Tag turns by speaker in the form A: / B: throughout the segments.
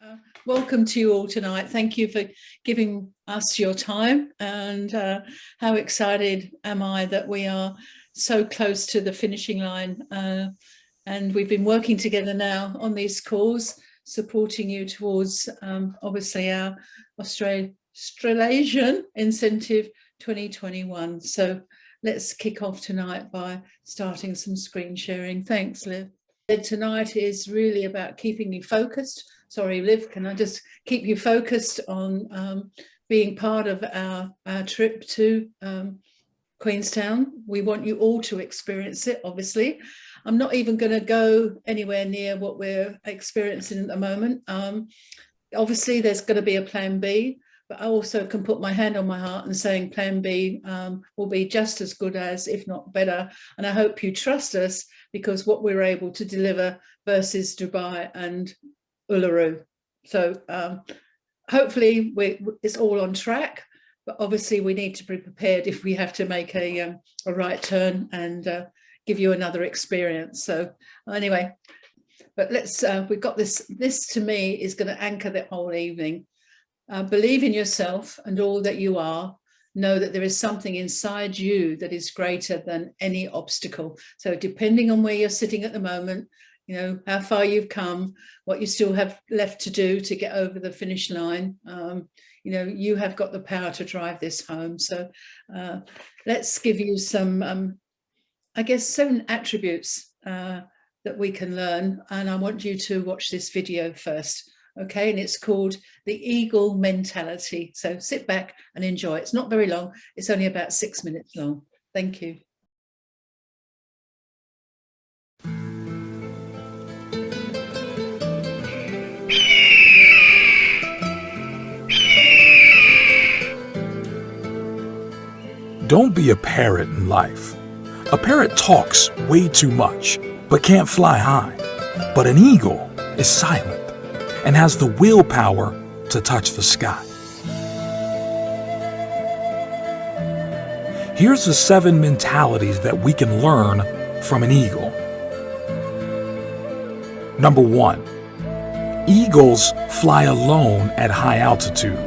A: Uh, Welcome to you all tonight. Thank you for giving us your time, and how excited am I that we are so close to the finishing line, and we've been working together now on these calls, supporting you towards obviously our Australasian Incentive 2021. So let's kick off tonight by starting some screen sharing. Thanks, Liv. Tonight is really about keeping you focused. Sorry, Liv, can I just keep you focused on being part of our trip to Queenstown? We want you all to experience it, obviously. I'm not even going to go anywhere near what we're experiencing at the moment. Obviously, there's going to be a plan B, but I also can put my hand on my heart and saying plan B will be just as good as, if not better. And I hope you trust us, because what we're able to deliver versus Dubai and Uluru. So hopefully it's all on track, but obviously we need to be prepared if we have to make a right turn and give you another experience. So anyway, but let's, we've got this to me is going to anchor the whole evening. Believe in yourself and all that you are. Know that there is something inside you that is greater than any obstacle. So depending on where you're sitting at the moment, you know, how far you've come, what you still have left to do to get over the finish line, you know, you have got the power to drive this home. So let's give you some, I guess, 7 attributes that we can learn. And I want you to watch this video first. Okay, and it's called The Eagle Mentality. So sit back and enjoy. It's not very long. It's only about 6 minutes long. Thank you.
B: Don't be a parrot in life. A parrot talks way too much, but can't fly high. But an eagle is silent and has the willpower to touch the sky. Here's the 7 mentalities that we can learn from an eagle. Number 1, eagles fly alone at high altitude.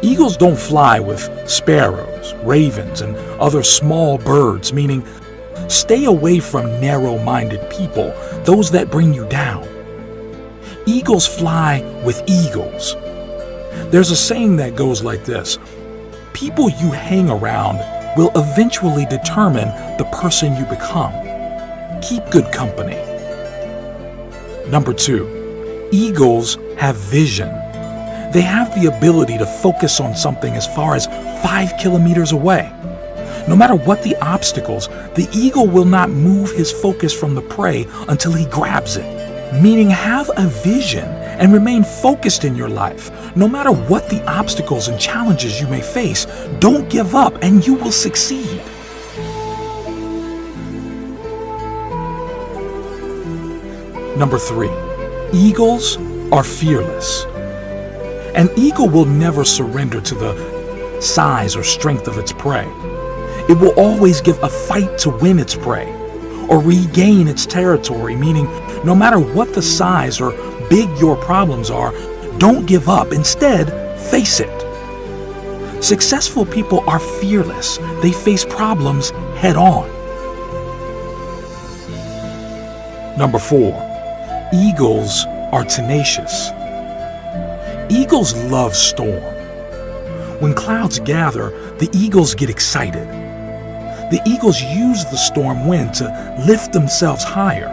B: Eagles don't fly with sparrows, ravens, and other small birds, meaning stay away from narrow-minded people, those that bring you down. Eagles fly with eagles. There's a saying that goes like this: people you hang around will eventually determine the person you become. Keep good company. Number 2, eagles have vision. They have the ability to focus on something as far as 5 kilometers away. No matter what the obstacles, the eagle will not move his focus from the prey until he grabs it. Meaning, have a vision and remain focused in your life. No matter what the obstacles and challenges you may face, don't give up and you will succeed. Number 3, eagles are fearless. An eagle will never surrender to the size or strength of its prey. It will always give a fight to win its prey or regain its territory, meaning no matter what the size or big your problems are, don't give up. Instead, face it. Successful people are fearless. They face problems head on. Number 4, eagles are tenacious. Eagles love storm. When clouds gather, the eagles get excited. The eagles use the storm wind to lift themselves higher.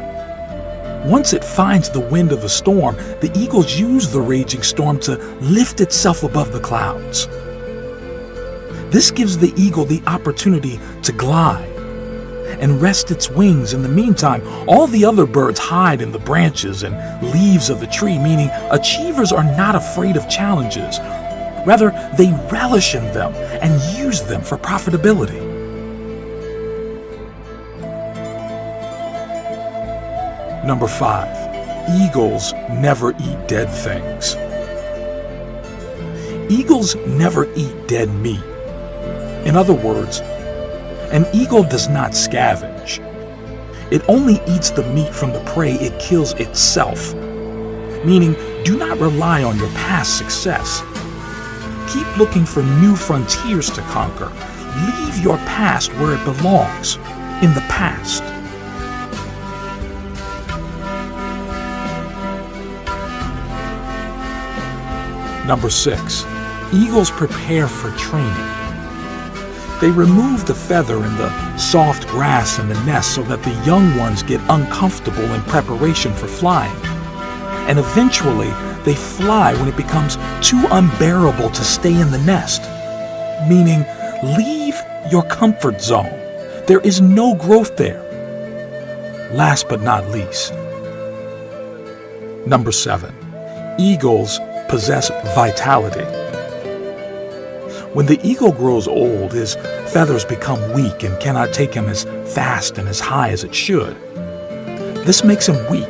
B: Once it finds the wind of the storm, the eagles use the raging storm to lift itself above the clouds. This gives the eagle the opportunity to glide and rest its wings. In the meantime, all the other birds hide in the branches and leaves of the tree, meaning achievers are not afraid of challenges. Rather, they relish in them and use them for profitability. Number 5, eagles never eat dead things. Eagles never eat dead meat. In other words, an eagle does not scavenge. It only eats the meat from the prey it kills itself. meaning do not rely on your past success. Keep looking for new frontiers to conquer. Leave your past where it belongs, in the past. Number 6, eagles prepare for training. They remove the feather and the soft grass in the nest so that the young ones get uncomfortable in preparation for flying. And eventually, they fly when it becomes too unbearable to stay in the nest. Meaning, leave your comfort zone. There is no growth there. Last but not least, number 7, eagles possess vitality. When the eagle grows old, his feathers become weak and cannot take him as fast and as high as it should. This makes him weak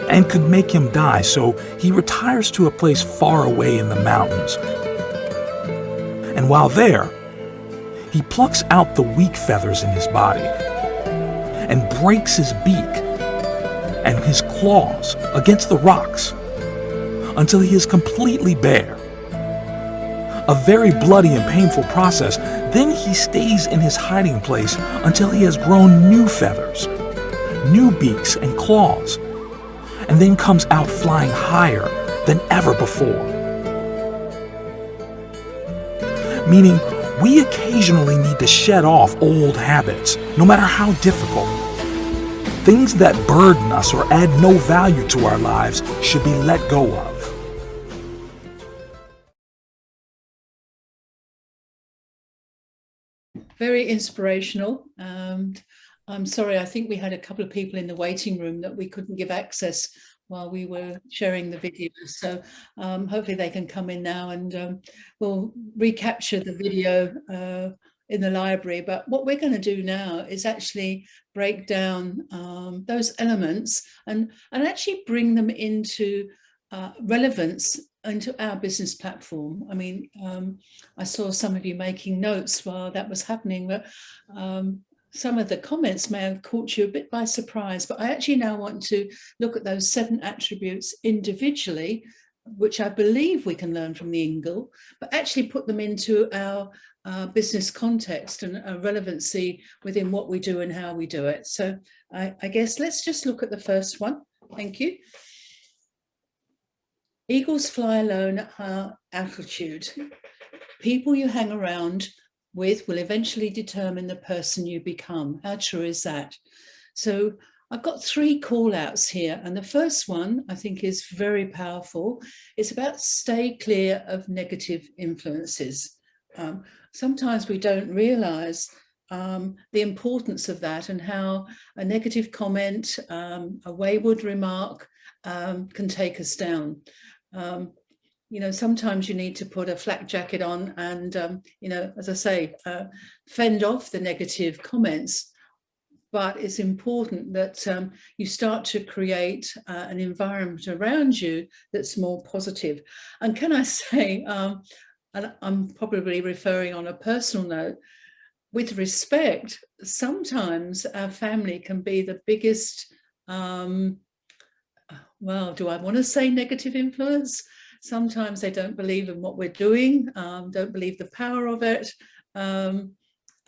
B: and could make him die, so he retires to a place far away in the mountains. And while there, he plucks out the weak feathers in his body and breaks his beak and his claws against the rocks until he is completely bare. A very bloody and painful process. Then he stays in his hiding place until he has grown new feathers, new beaks and claws, and then comes out flying higher than ever before. Meaning, we occasionally need to shed off old habits, no matter how difficult. Things that burden us or add no value to our lives should be let go of.
A: Very inspirational. I'm sorry, I think we had a couple of people in the waiting room that we couldn't give access while we were sharing the video. So hopefully they can come in now, and we'll recapture the video in the library. But what we're going to do now is actually break down those elements and actually bring them into relevance into our business platform. I mean, I saw some of you making notes while that was happening, but some of the comments may have caught you a bit by surprise. But I actually now want to look at those 7 attributes individually, which I believe we can learn from the eagle, but actually put them into our business context and a relevancy within what we do and how we do it. So I guess let's just look at the first one. Thank you. Eagles fly alone at high altitude. People you hang around with will eventually determine the person you become. How true is that? So I've got 3 call outs here. And the first one I think is very powerful. It's about stay clear of negative influences. Sometimes we don't realize the importance of that and how a negative comment, a wayward remark can take us down. You know, sometimes you need to put a flak jacket on and, you know, as I say, fend off the negative comments. But it's important that you start to create an environment around you that's more positive. And can I say, and I'm probably referring on a personal note, with respect, sometimes our family can be the biggest, well, do I want to say negative influence? Sometimes they don't believe in what we're doing, don't believe the power of it.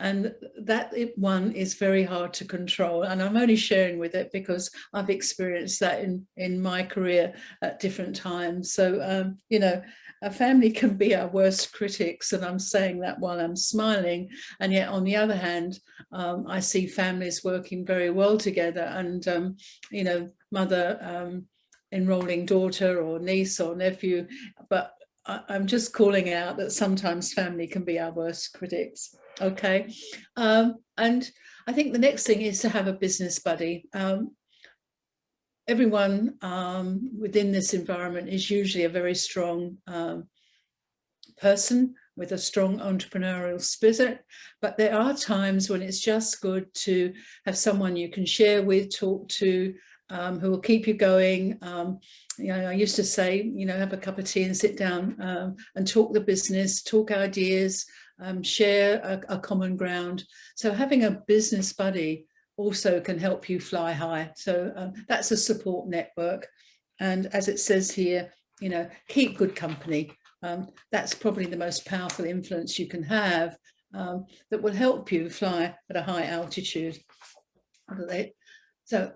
A: And that one is very hard to control. And I'm only sharing with it because I've experienced that in my career at different times. So, you know, a family can be our worst critics. And I'm saying that while I'm smiling. And yet, on the other hand, I see families working very well together. And, you know, mother enrolling daughter or niece or nephew. But I'm just calling out that sometimes family can be our worst critics. Okay. And I think the next thing is to have a business buddy. Everyone within this environment is usually a very strong person with a strong entrepreneurial spirit, but there are times when it's just good to have someone you can share with, talk to, who will keep you going. You know, I used to say, you know, have a cup of tea and sit down and talk the business, talk ideas, share a common ground. So having a business buddy also can help you fly high. So that's a support network. And as it says here, you know, keep good company. That's probably the most powerful influence you can have, that will help you fly at a high altitude. So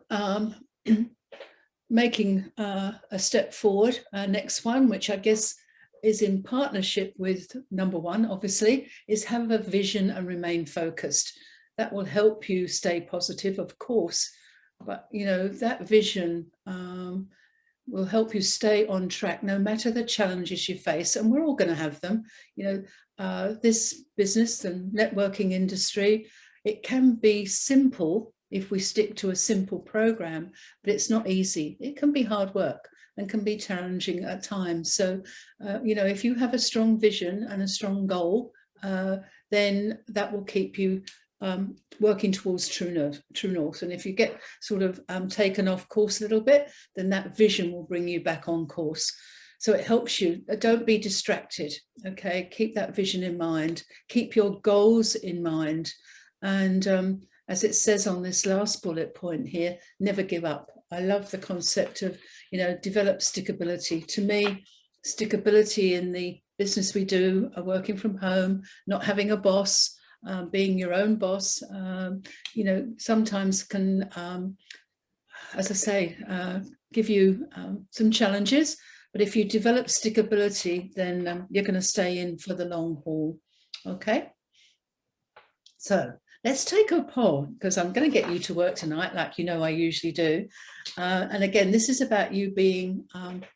A: making a step forward, next one, which I guess is in partnership with number one, obviously, is have a vision and remain focused. That will help you stay positive, of course, but you know, that vision will help you stay on track no matter the challenges you face, and we're all going to have them. You know, this business and networking industry, it can be simple if we stick to a simple program, but it's not easy. It can be hard work and can be challenging at times. So, you know, if you have a strong vision and a strong goal, then that will keep you working towards true north. And if you get sort of taken off course a little bit, then that vision will bring you back on course. So it helps you. Don't be distracted. Okay, keep that vision in mind. Keep your goals in mind. And as it says on this last bullet point here, never give up. I love the concept of, you know, develop stickability. To me, stickability in the business we do, working from home, not having a boss, being your own boss, you know, sometimes can, as I say, give you some challenges. But if you develop stickability, then you're going to stay in for the long haul. Okay. So let's take a poll, because I'm going to get you to work tonight, like you know I usually do. And again, this is about you being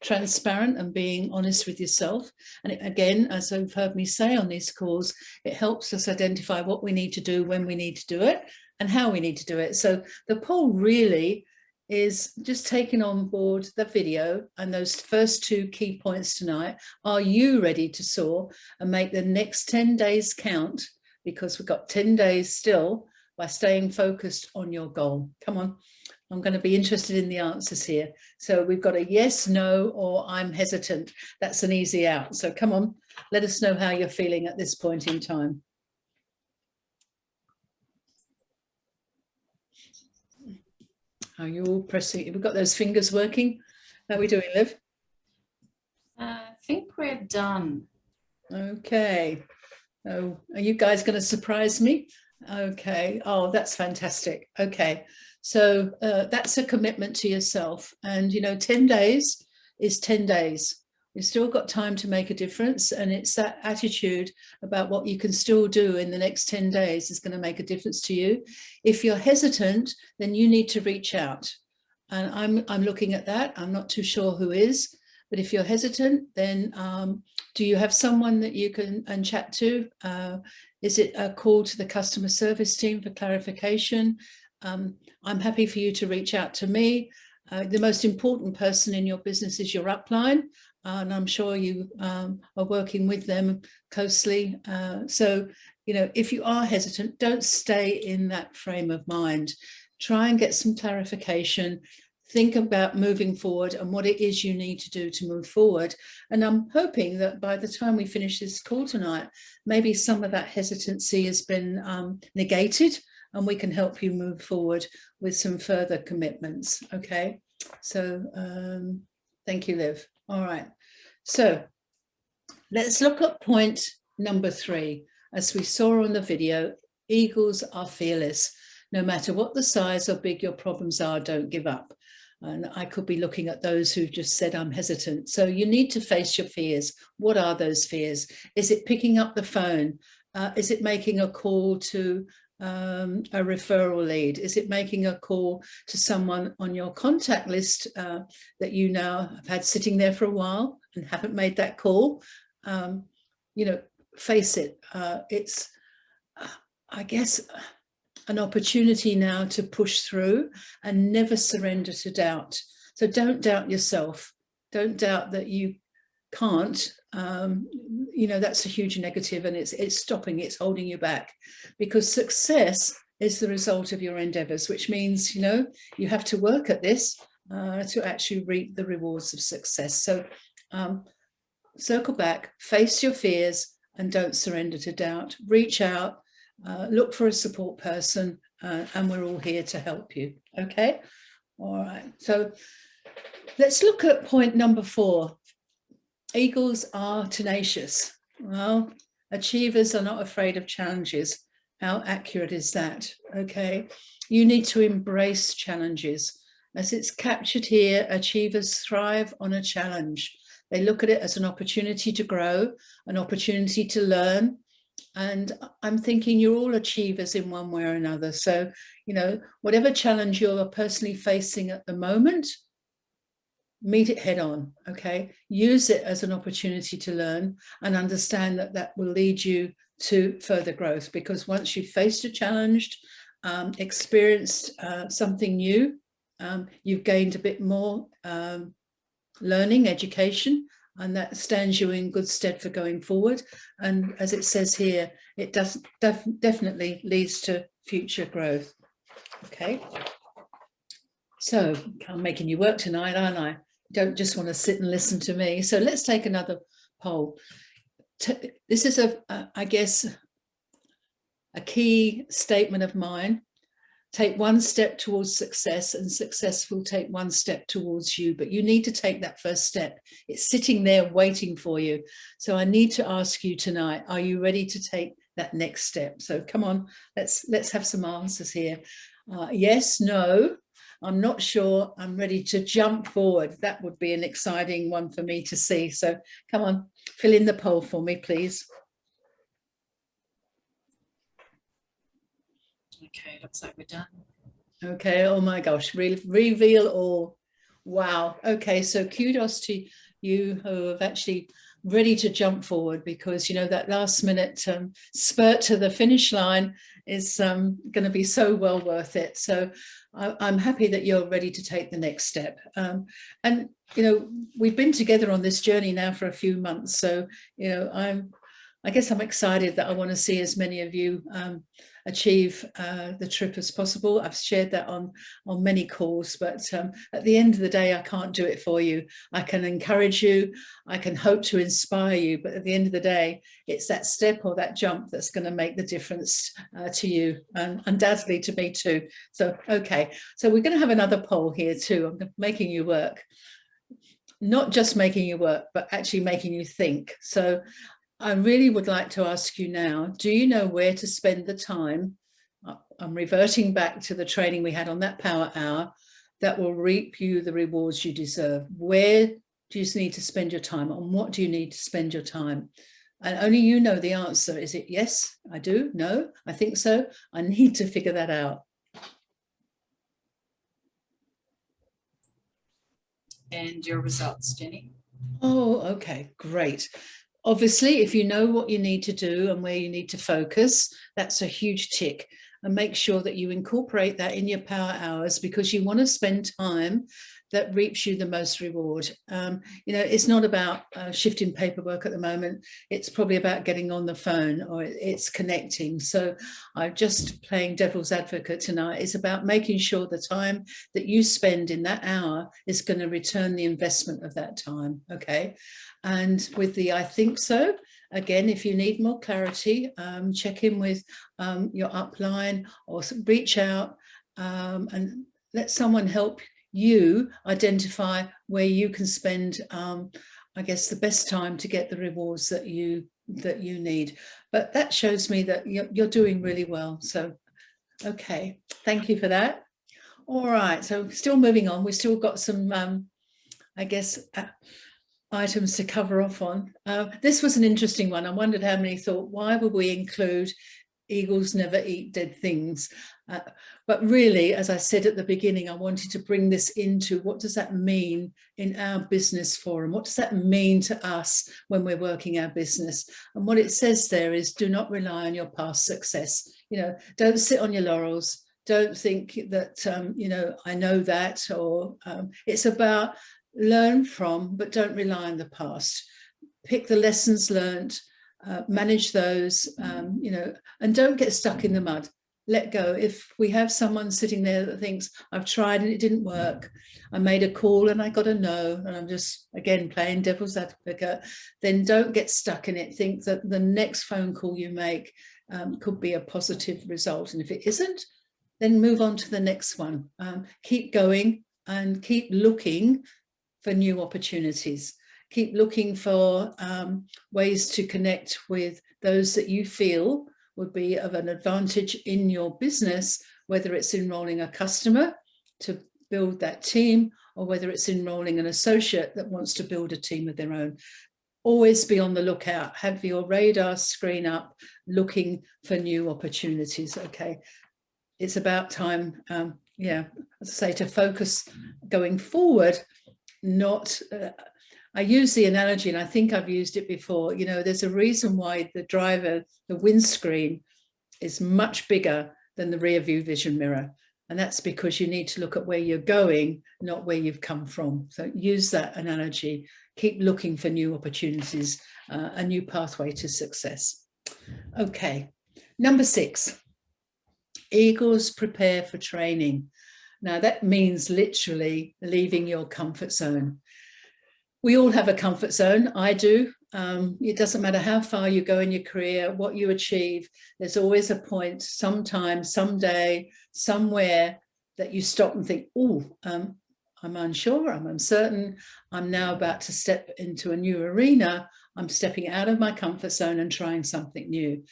A: transparent and being honest with yourself. And again, as you've heard me say on these calls, it helps us identify what we need to do, when we need to do it, and how we need to do it. So the poll really is just taking on board the video and those first two key points tonight. Are you ready to soar and make the next 10 days count? Because we've got 10 days still, by staying focused on your goal. Come on, I'm going to be interested in the answers here. So we've got a yes, no, or I'm hesitant. That's an easy out. So come on, let us know how you're feeling at this point in time. Are you all pressing? We've got those fingers working. How are we doing, Liv?
C: I think we're done.
A: Okay. Oh, are you guys going to surprise me? Okay. Oh, that's fantastic. Okay. So that's a commitment to yourself. And, you know, 10 days is 10 days. You've still got time to make a difference. And it's that attitude about what you can still do in the next 10 days is going to make a difference to you. If you're hesitant, then you need to reach out. And I'm looking at that. I'm not too sure who is. But if you're hesitant, then do you have someone that you can chat to? Is it a call to the customer service team for clarification? I'm happy for you to reach out to me. The most important person in your business is your upline, and I'm sure you are working with them closely. So, you know, if you are hesitant, don't stay in that frame of mind. Try and get some clarification. Think about moving forward and what it is you need to do to move forward. And I'm hoping that by the time we finish this call tonight, maybe some of that hesitancy has been negated, and we can help you move forward with some further commitments. Okay, so thank you, Liv. All right, so let's look at point number 3. As we saw on the video, eagles are fearless. No matter what the size or big your problems are, don't give up. And I could be looking at those who've just said, I'm hesitant. So you need to face your fears. What are those fears? Is it picking up the phone? Is it making a call to a referral lead? Is it making a call to someone on your contact list that you now have had sitting there for a while and haven't made that call? You know, face it. It's, I guess, an opportunity now to push through and never surrender to doubt. So don't doubt yourself. Don't doubt that you can't. You know, that's a huge negative, and it's stopping, it's holding you back, because success is the result of your endeavors, which means, you know, you have to work at this to actually reap the rewards of success. So circle back, face your fears, and don't surrender to doubt. Reach out. Look for a support person, and we're all here to help you. Okay. All right. So let's look at point number 4. Eagles are tenacious. Well, achievers are not afraid of challenges. How accurate is that? Okay, you need to embrace challenges. As it's captured here, achievers thrive on a challenge. They look at it as an opportunity to grow, an opportunity to learn. And I'm thinking you're all achievers in one way or another. So, you know, whatever challenge you're personally facing at the moment, meet it head on, okay? Use it as an opportunity to learn and understand that that will lead you to further growth, because once you've faced a challenge, experienced something new, you've gained a bit more learning, education, and that stands you in good stead for going forward. And as it says here, it definitely leads to future growth. Okay. So I'm making you work tonight, aren't I? Don't just want to sit and listen to me. So let's take another poll. This is I guess, a key statement of mine. Take one step towards success, and success will take one step towards you, but you need to take that first step. It's sitting there waiting for you. So I need to ask you tonight, are you ready to take that next step? So come on, let's have some answers here. Yes, no, I'm not sure, I'm ready to jump forward. That would be an exciting one for me to see. So come on, fill in the poll for me, please.
C: Okay, looks like we're done.
A: Okay, oh my gosh, reveal all. Wow. Okay, so kudos to you who have actually ready to jump forward, because you know that last minute spurt to the finish line is going to be so well worth it. So I'm happy that you're ready to take the next step. And you know, we've been together on this journey now for a few months, so you know, I guess I'm excited that I want to see as many of you achieve the trip as possible. I've shared that on many calls, but at the end of the day, I can't do it for you. I can encourage you, I can hope to inspire you, but at the end of the day, it's that step or that jump that's going to make the difference to you, and undoubtedly to me too. So, okay, so we're going to have another poll here too. I'm making you work. Not just making you work, but actually making you think. So I really would like to ask you now, do you know where to spend the time? I'm reverting back to the training we had on that power hour that will reap you the rewards you deserve. Where do you need to spend your time? On what do you need to spend your time? And only you know the answer. Is it yes, I do? No, I think so. I need to figure that out.
C: And your results, Jenny?
A: Oh, okay, great. Obviously, if you know what you need to do and where you need to focus, that's a huge tick. And make sure that you incorporate that in your power hours, because you want to spend time that reaps you the most reward. You know, it's not about shifting paperwork at the moment. It's probably about getting on the phone, or it's connecting. So I'm just playing devil's advocate tonight. It's about making sure the time that you spend in that hour is going to return the investment of that time. Okay. And with the I think so, again, if you need more clarity, check in with your upline, or reach out and let someone help you identify where you can spend, I guess, the best time to get the rewards that you need. But that shows me that you're doing really well. So, okay, thank you for that. All right, so still moving on. We've still got some, I guess, items to cover off on. This was an interesting one. I wondered how many thought, why would we include eagles never eat dead things? But really, as I said at the beginning, I wanted to bring this into what does that mean in our business forum? What does that mean to us when we're working our business? And what it says there is, do not rely on your past success. You know, don't sit on your laurels. Don't think that, you know, I know that, or it's about learn from, but don't rely on the past. Pick the lessons learned, manage those, you know, and don't get stuck in the mud. Let go. If we have someone sitting there that thinks, I've tried and it didn't work, I made a call and I got a no, and I'm just, again, playing devil's advocate, then don't get stuck in it. Think that the next phone call you make could be a positive result. And if it isn't, then move on to the next one. Keep going and keep looking for new opportunities. Keep looking for ways to connect with those that you feel would be of an advantage in your business, whether it's enrolling a customer to build that team, or whether it's enrolling an associate that wants to build a team of their own. Always be on the lookout. Have your radar screen up, looking for new opportunities. Okay, it's about time, yeah, as I say, to focus going forward. Not, I use the analogy, and I think I've used it before. You know, there's a reason why the driver, the windscreen, is much bigger than the rear view vision mirror. And that's because you need to look at where you're going, not where you've come from. So use that analogy. Keep looking for new opportunities, a new pathway to success. Okay, number 6, eagles prepare for training. Now that means literally leaving your comfort zone. We all have a comfort zone. I do. It doesn't matter how far you go in your career, what you achieve, there's always a point, sometime, someday, somewhere, that you stop and think, oh, I'm unsure, I'm uncertain, I'm now about to step into a new arena, I'm stepping out of my comfort zone and trying something new.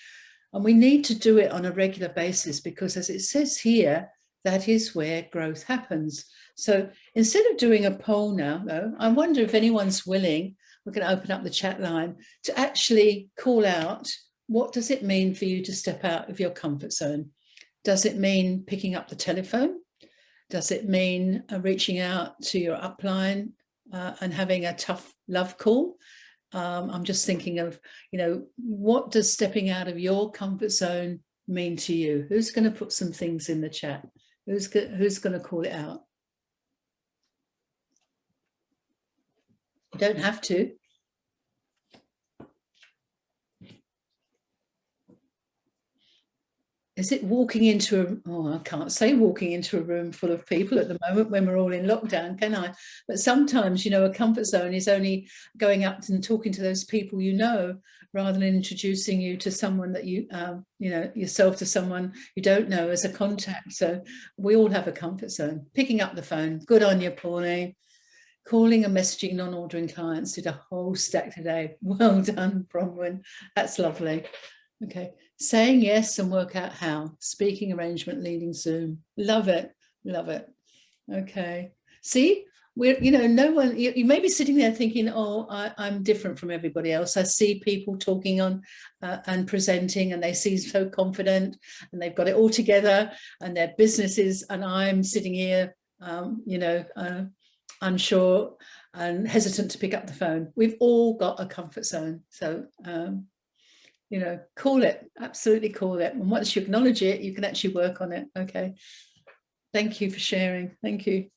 A: And we need to do it on a regular basis, because as it says here, that is where growth happens. So instead of doing a poll now, though, I wonder if anyone's willing, we're going to open up the chat line, to actually call out, what does it mean for you to step out of your comfort zone? Does it mean picking up the telephone? Does it mean reaching out to your upline and having a tough love call? I'm just thinking of, you know, what does stepping out of your comfort zone mean to you? Who's going to put some things in the chat? Who's going to call it out? You don't have to. Is it walking into a, oh, I can't say walking into a room full of people at the moment when we're all in lockdown, can I? But sometimes, you know, a comfort zone is only going up and talking to those people you know, rather than introducing you to someone that you, you know, yourself to someone you don't know as a contact. So we all have a comfort zone. Picking up the phone, good on you, Pauline. Calling and messaging non-ordering clients, did a whole stack today. Well done, Bronwyn. That's lovely. Okay, saying yes and work out how. Speaking arrangement, leading Zoom. Love it, love it. Okay, see, we're, you know, no one, you may be sitting there thinking, oh, I'm different from everybody else. I see people talking on and presenting, and they seem so confident, and they've got it all together, and their businesses, and I'm sitting here, you know, unsure and hesitant to pick up the phone. We've all got a comfort zone. So, you know, call it, absolutely call it. And once you acknowledge it, you can actually work on it. Okay. Thank you for sharing. Thank you.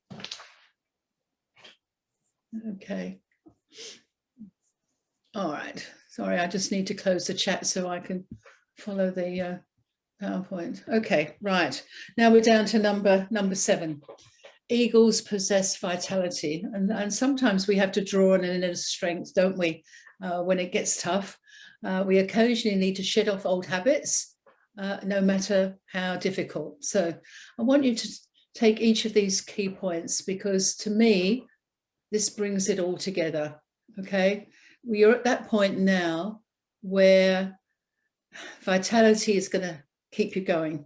A: Okay. All right. Sorry, I just need to close the chat so I can follow the PowerPoint. Okay, right. Now we're down to number 7. Eagles possess vitality, and sometimes we have to draw on an inner strength, don't we? When it gets tough, we occasionally need to shed off old habits, no matter how difficult. So I want you to take each of these key points, because to me, this brings it all together. Okay, we are at that point now where vitality is going to keep you going.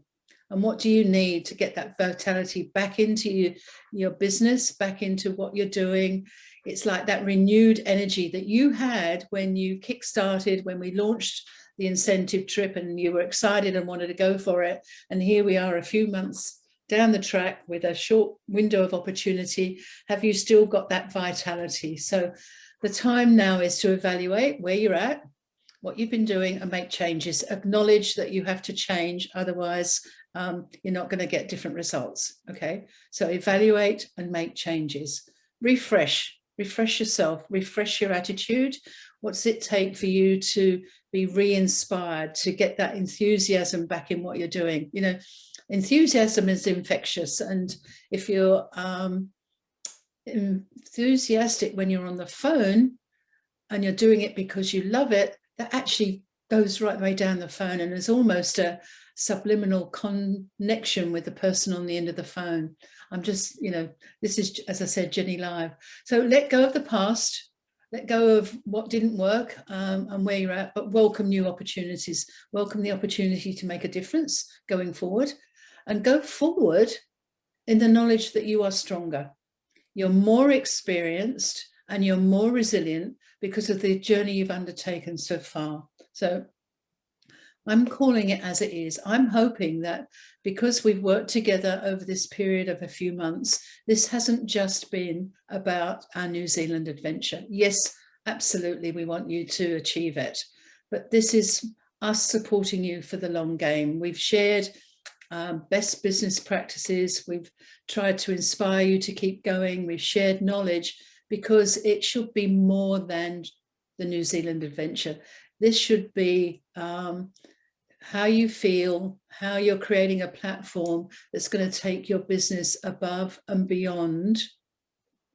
A: And what do you need to get that vitality back into your business, back into what you're doing? It's like that renewed energy that you had when you kickstarted, when we launched the incentive trip and you were excited and wanted to go for it. And here we are a few months down the track with a short window of opportunity. Have you still got that vitality? So the time now is to evaluate where you're at, what you've been doing, and make changes. Acknowledge that you have to change, otherwise you're not going to get different results. Okay, so evaluate and make changes. Refresh yourself, refresh your attitude. What's it take for you to be re-inspired, to get that enthusiasm back in what you're doing? You know, enthusiasm is infectious, and if you're enthusiastic when you're on the phone and you're doing it because you love it, that actually goes right the way down the phone, and there's almost a subliminal connection with the person on the end of the phone. I'm just, you know, this is, as I said, Jenny Live. So let go of the past, let go of what didn't work and where you're at, but welcome new opportunities. Welcome the opportunity to make a difference going forward, and go forward in the knowledge that you are stronger. You're more experienced and you're more resilient because of the journey you've undertaken so far. So I'm calling it as it is. I'm hoping that because we've worked together over this period of a few months, this hasn't just been about our New Zealand adventure. Yes, absolutely, we want you to achieve it. But this is us supporting you for the long game. We've shared best business practices. We've tried to inspire you to keep going. We've shared knowledge because it should be more than the New Zealand adventure. This should be how you feel, how you're creating a platform that's going to take your business above and beyond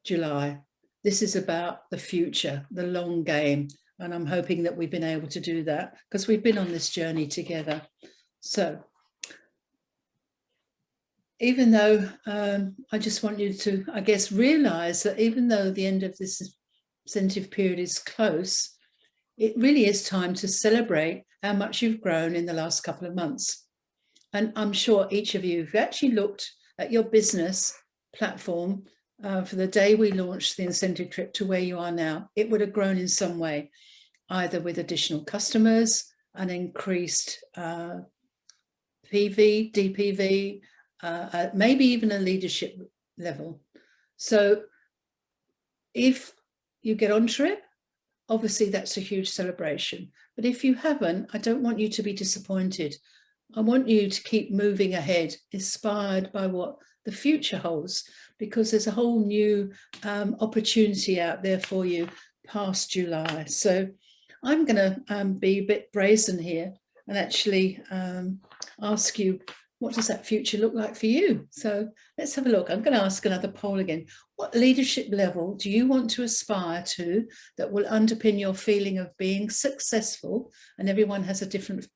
A: July. This is about the future, the long game. And I'm hoping that we've been able to do that because we've been on this journey together. So even though I just want you to, I guess, realize that even though the end of this incentive period is close, it really is time to celebrate how much you've grown in the last couple of months. And I'm sure each of you, if you actually looked at your business platform for the day we launched the incentive trip to where you are now, it would have grown in some way, either with additional customers, an increased PV, DPV, maybe even a leadership level. So if you get on trip, obviously that's a huge celebration. But if you haven't, I don't want you to be disappointed. I want you to keep moving ahead, inspired by what the future holds, because there's a whole new opportunity out there for you past July. So I'm going to be a bit brazen here and actually ask you, what does that future look like for you? So let's have a look. I'm going to ask another poll again. What leadership level do you want to aspire to that will underpin your feeling of being successful? And everyone has a different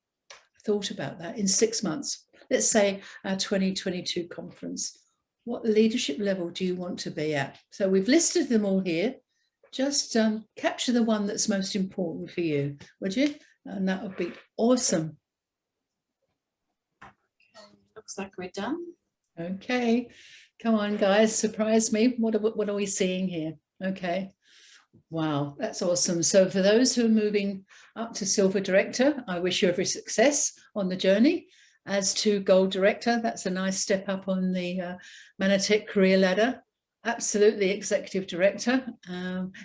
A: thought about that in 6 months. Let's say our 2022 conference. What leadership level do you want to be at? So we've listed them all here. Just capture the one that's most important for you, would you? And that would be awesome.
C: Looks like we're done.
A: Okay, come on guys, surprise me. What are we seeing here? Okay, wow, that's awesome. So for those who are moving up to Silver Director, I wish you every success on the journey. As to Gold Director, that's a nice step up on the Mannatech career ladder. Absolutely, Executive Director.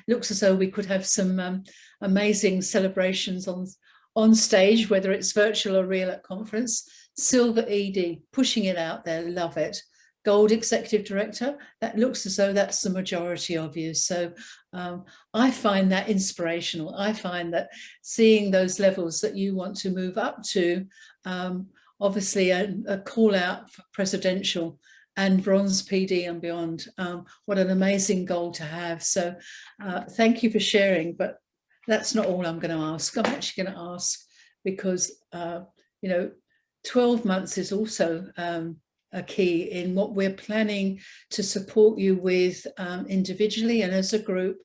A: Looks as though we could have some amazing celebrations on stage, whether it's virtual or real at conference. Silver ED, pushing it out there, love it. Gold Executive Director, that looks as though that's the majority of you. So I find that inspirational. I find that seeing those levels that you want to move up to, obviously a call out for presidential and bronze PD and beyond. What an amazing goal to have. So thank you for sharing, but that's not all I'm going to ask. I'm actually going to ask because, you know, 12 months is also a key in what we're planning to support you with individually and as a group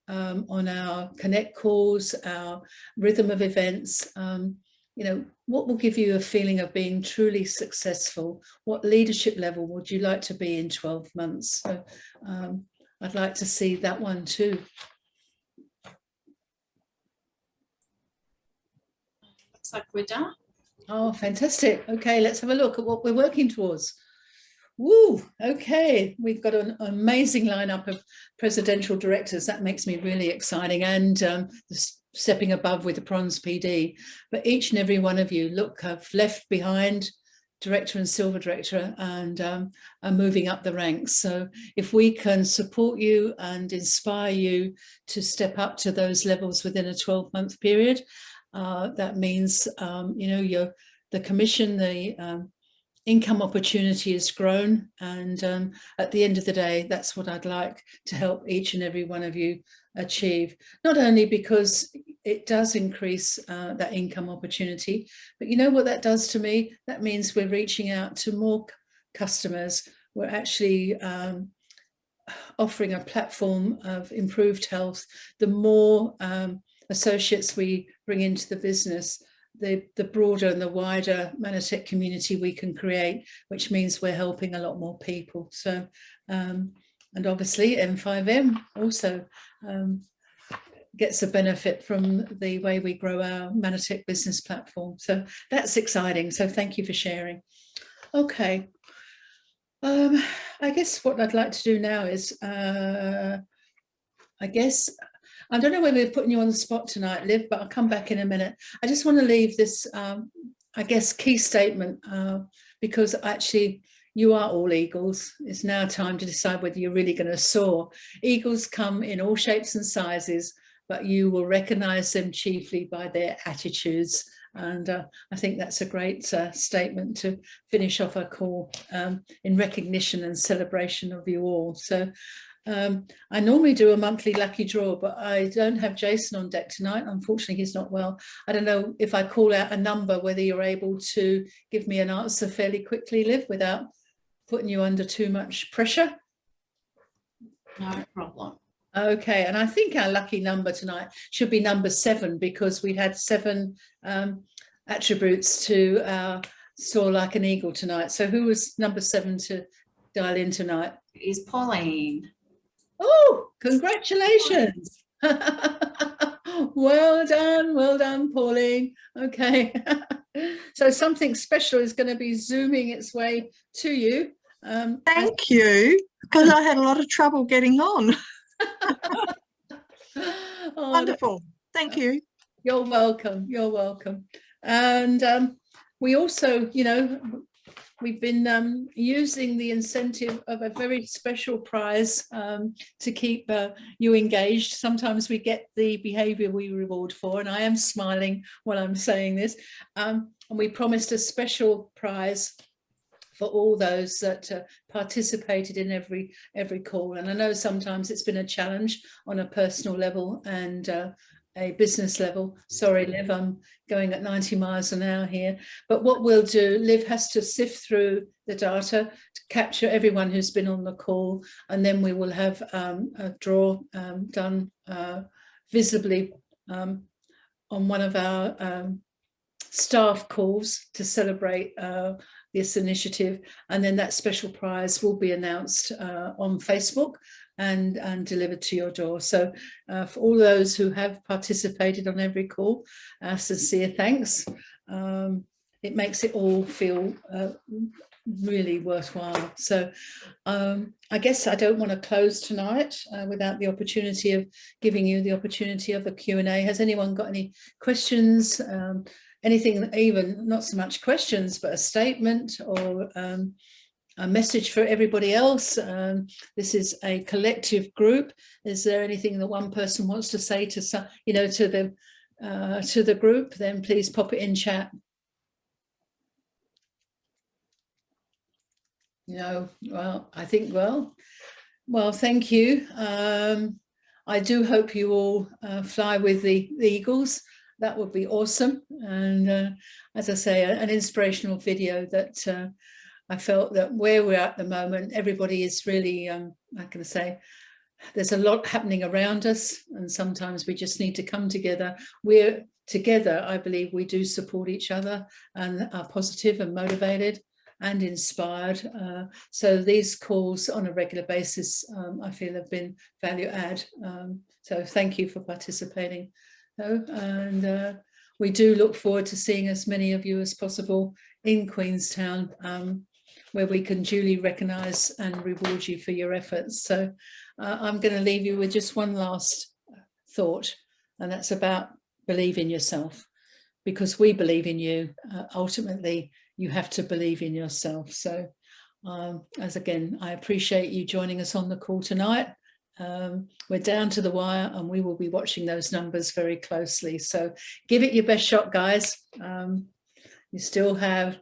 A: on our Connect calls, our rhythm of events. You know, what will give you a feeling of being truly successful? What leadership level would you like to be in 12 months? So I'd like to see that one too.
C: Looks like we're done.
A: Oh, fantastic. Okay, let's have a look at what we're working towards. Woo, okay. We've got an amazing lineup of presidential directors. That makes me really exciting. And stepping above with the bronze PD. But each and every one of you, look, have left behind Director and Silver Director and are moving up the ranks. So if we can support you and inspire you to step up to those levels within a 12-month period, that means, you know, the commission, the income opportunity has grown. And at the end of the day, that's what I'd like to help each and every one of you achieve. Not only because it does increase that income opportunity, but you know what that does to me? That means we're reaching out to more customers. we're actually offering a platform of improved health. The more associates we bring into the business, the broader and the wider Manotick community we can create, which means we're helping a lot more people. So, and obviously M5M also gets a benefit from the way we grow our Manotick business platform. So that's exciting. So thank you for sharing. Okay. I guess what I'd like to do now is, I guess, I don't know whether we're putting you on the spot tonight, Liv, but I'll come back in a minute. I just want to leave this, I guess, key statement, because actually you are all eagles. It's now time to decide whether you're really going to soar. Eagles come in all shapes and sizes, but you will recognize them chiefly by their attitudes. And I think that's a great statement to finish off our call, in recognition and celebration of you all. So I normally do a monthly lucky draw, but I don't have Jason on deck tonight. Unfortunately, he's not well. I don't know if I call out a number, whether you're able to give me an answer fairly quickly, Liv, without putting you under too much pressure.
C: No problem.
A: Okay, and I think our lucky number tonight should be number 7, because we had 7 attributes to soar like an eagle tonight. So who was number 7 to dial in tonight?
C: Is Pauline.
A: Oh, congratulations. Well done, Pauline. Okay. So something special is going to be zooming its way to you.
D: Thank you, because I had a lot of trouble getting on.
A: Oh,
D: Wonderful. Thank you.
A: You're welcome. You're welcome. And we also, you know, we've been using the incentive of a very special prize to keep you engaged. Sometimes we get the behavior we reward for, and I am smiling while I'm saying this. And we promised a special prize for all those that participated in every call. And I know sometimes it's been a challenge on a personal level and a business level. Sorry, Liv, I'm going at 90 miles an hour here. But what we'll do, Liv has to sift through the data to capture everyone who's been on the call, and then we will have a draw done visibly on one of our staff calls to celebrate this initiative, and then that special prize will be announced on Facebook and delivered to your door. So for all those who have participated on every call, sincere thanks. It makes it all feel really worthwhile. So I guess I don't want to close tonight without the opportunity of giving you the opportunity of a Q&A. Has anyone got any questions? Anything, even not so much questions, but a statement or a message for everybody else? This is a collective group. Is there anything that one person wants to say to some, you know, to the group? Then please pop it in chat. No, well, I think, well, thank you. I do hope you all fly with the eagles. That would be awesome. And as I say, an inspirational video that I felt that where we're at the moment, everybody is really, how can I say, there's a lot happening around us, and sometimes we just need to come together. We're together, I believe we do support each other and are positive and motivated and inspired. So these calls on a regular basis, I feel have been value add. So thank you for participating. And we do look forward to seeing as many of you as possible in Queenstown, where we can duly recognise and reward you for your efforts. So I'm going to leave you with just one last thought, and that's about believe in yourself, because we believe in you. Ultimately, you have to believe in yourself. So as again, I appreciate you joining us on the call tonight. We're down to the wire, and we will be watching those numbers very closely. So give it your best shot, guys. You still have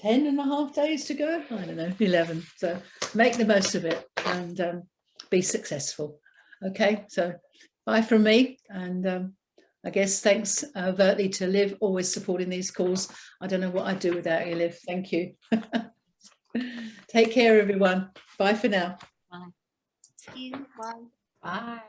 A: 10.5 days to go. I don't know, 11. So make the most of it and be successful. Okay, so bye from me. And I guess thanks overtly to Liv, always supporting these calls. I don't know what I'd do without you, Liv. Thank you. Take care, everyone. Bye for now.
C: See you. Bye. Bye.